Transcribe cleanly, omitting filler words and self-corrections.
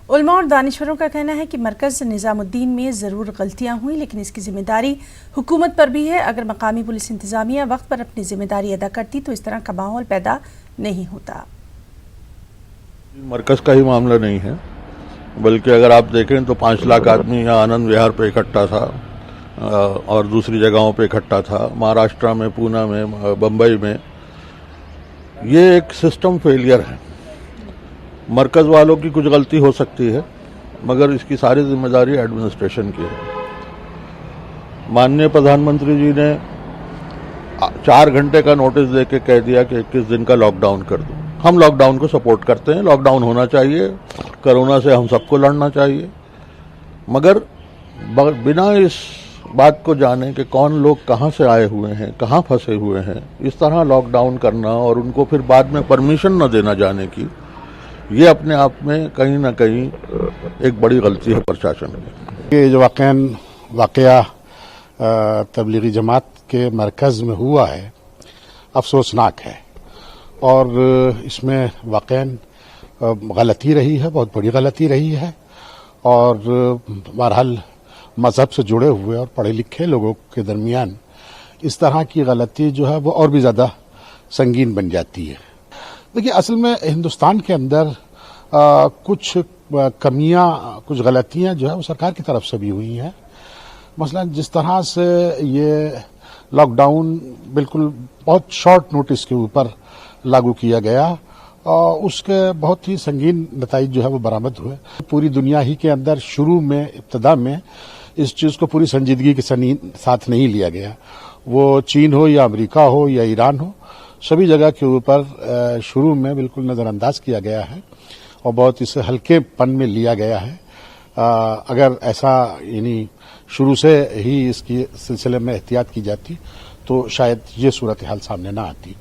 علماء اور دانشوروں کا کہنا ہے کہ مرکز نظام الدین میں ضرور غلطیاں ہوئیں، لیکن اس کی ذمہ داری حکومت پر بھی ہے۔ اگر مقامی پولیس انتظامیہ وقت پر اپنی ذمہ داری ادا کرتی تو اس طرح کا ماحول پیدا نہیں ہوتا۔ مرکز کا ہی معاملہ نہیں ہے، بلکہ اگر آپ دیکھیں تو 5 لاکھ آدمی یہاں آنند وہار پہ اکٹھا تھا اور دوسری جگہوں پہ اکٹھا تھا، مہاراشٹرا میں، پونا میں، بمبئی میں۔ یہ ایک سسٹم فیلئر ہے۔ مرکز والوں کی کچھ غلطی ہو سکتی ہے، مگر اس کی ساری ذمہ داری ایڈمنسٹریشن کی ہے۔ ماننیہ پردھان منتری جی نے 4 گھنٹے کا نوٹس دے کے کہہ دیا کہ 21 دن کا لاک ڈاؤن کر دو۔ ہم لاک ڈاؤن کو سپورٹ کرتے ہیں، لاک ڈاؤن ہونا چاہیے، کرونا سے ہم سب کو لڑنا چاہیے، مگر بنا اس بات کو جانے کہ کون لوگ کہاں سے آئے ہوئے ہیں، کہاں پھنسے ہوئے ہیں، اس طرح لاک ڈاؤن کرنا اور ان کو پھر بعد میں پرمیشن نہ دینا جانے کی، یہ اپنے آپ میں کہیں نہ کہیں ایک بڑی غلطی ہے پرشاسن کی۔ یہ جو واقعہ تبلیغی جماعت کے مرکز میں ہوا ہے افسوسناک ہے، اور اس میں واقعاً غلطی رہی ہے، بہت بڑی غلطی رہی ہے، اور بہرحال مذہب سے جڑے ہوئے اور پڑھے لکھے لوگوں کے درمیان اس طرح کی غلطی جو ہے وہ اور بھی زیادہ سنگین بن جاتی ہے۔ دیکھیے، اصل میں ہندوستان کے اندر کچھ کمیاں، کچھ غلطیاں جو ہے وہ سرکار کی طرف سے بھی ہوئی ہیں۔ مثلا جس طرح سے یہ لاک ڈاؤن بالکل بہت شارٹ نوٹس کے اوپر لاگو کیا گیا، اس کے بہت ہی سنگین نتائج جو ہے وہ برآمد ہوئے۔ پوری دنیا ہی کے اندر شروع میں، ابتدا میں اس چیز کو پوری سنجیدگی کے ساتھ نہیں لیا گیا، وہ چین ہو یا امریکہ ہو یا ایران ہو، سبھی جگہ کے اوپر شروع میں بالکل نظر انداز کیا گیا ہے اور بہت اسے ہلکے پن میں لیا گیا ہے۔ اگر ایسا یعنی شروع سے ہی اس کی سلسلے میں احتیاط کی جاتی تو شاید یہ صورتحال سامنے نہ آتی۔